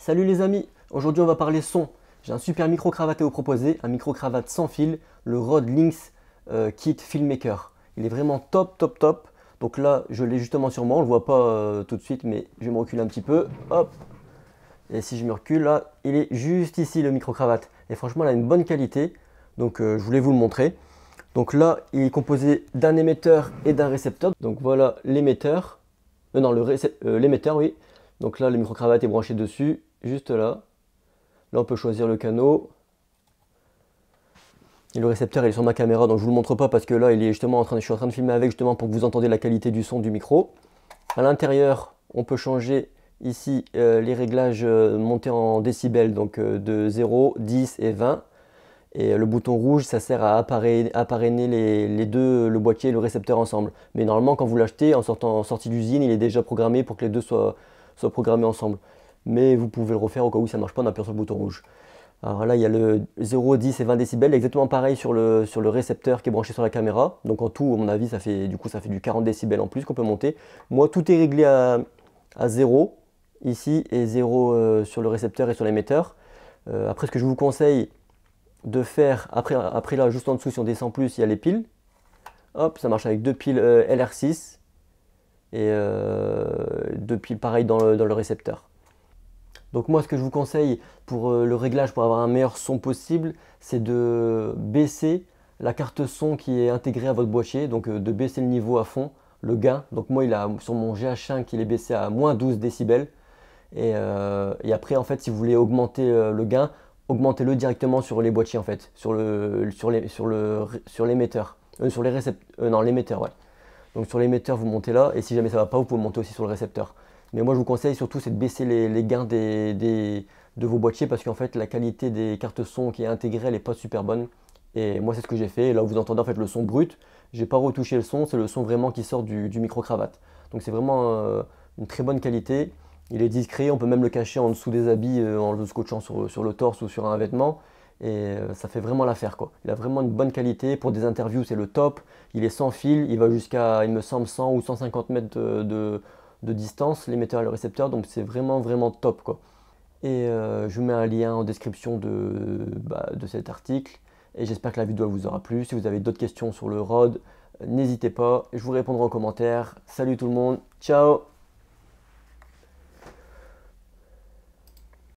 Salut les amis, aujourd'hui on va parler son. J'ai un super micro-cravate à vous proposer, un micro-cravate sans fil, le Rode Lynx Kit Filmmaker. Il est vraiment top, top, top. Donc là, je l'ai justement sur moi, on ne le voit pas tout de suite, mais je vais me reculer un petit peu. Hop. Et si je me recule, là, il est juste ici le micro-cravate. Et franchement, il a une bonne qualité, donc je voulais vous le montrer. Donc là, il est composé d'un émetteur et d'un récepteur. Donc voilà l'émetteur. Non, l'émetteur, oui. Donc là, le micro-cravate est branché dessus, juste là. Là, on peut choisir le canot. Et le récepteur, il est sur ma caméra, donc je ne vous le montre pas parce que là, il est justement je suis en train de filmer avec justement pour que vous entendiez la qualité du son du micro. À l'intérieur, on peut changer ici les réglages montés en décibels, donc de 0, 10 et 20. Et le bouton rouge, ça sert à parrainer les deux, le boîtier et le récepteur ensemble. Mais normalement, quand vous l'achetez, en sortie d'usine, il est déjà programmé pour que les deux soient programmés ensemble. Mais vous pouvez le refaire au cas où ça ne marche pas en appuyant sur le bouton rouge. Alors là, il y a le 0, 10 et 20 décibels, exactement pareil sur le récepteur qui est branché sur la caméra. Donc en tout, à mon avis, ça fait du 40 décibels en plus qu'on peut monter. Moi, tout est réglé à 0 ici et 0 sur le récepteur et sur l'émetteur. Après, ce que je vous conseille de faire, après là, juste en dessous, si on descend plus, il y a les piles. Hop, ça marche avec deux piles LR6 et deux piles pareil dans le récepteur. Donc moi, ce que je vous conseille pour le réglage, pour avoir un meilleur son possible, c'est de baisser la carte son qui est intégrée à votre boîtier, donc de baisser le niveau à fond, le gain. Donc moi, sur mon GH5, il est baissé à moins 12 décibels. Et après, en fait, si vous voulez augmenter le gain, augmentez-le directement sur les boîtiers, en fait, sur l'émetteur, sur les récepteurs, non, l'émetteur, ouais. Donc sur l'émetteur, vous montez là, et si jamais ça ne va pas, vous pouvez monter aussi sur le récepteur. Mais moi, je vous conseille surtout, c'est de baisser les gains de vos boîtiers, parce qu'en fait, la qualité des cartes son qui est intégrée, elle n'est pas super bonne. Et moi, c'est ce que j'ai fait. Et là, vous entendez en fait le son brut. J'ai pas retouché le son, c'est le son vraiment qui sort du micro-cravate. Donc c'est vraiment une très bonne qualité. Il est discret, on peut même le cacher en dessous des habits en le scotchant sur le torse ou sur un vêtement. Et ça fait vraiment l'affaire, quoi. Il a vraiment une bonne qualité. Pour des interviews, c'est le top. Il est sans fil, il va jusqu'à, il me semble, 100 ou 150 mètres de distance, l'émetteur et le récepteur. Donc c'est vraiment, vraiment top, quoi. Et je vous mets un lien en description de cet article. Et j'espère que la vidéo vous aura plu. Si vous avez d'autres questions sur le Rode, n'hésitez pas. Je vous répondrai en commentaire. Salut tout le monde. Ciao!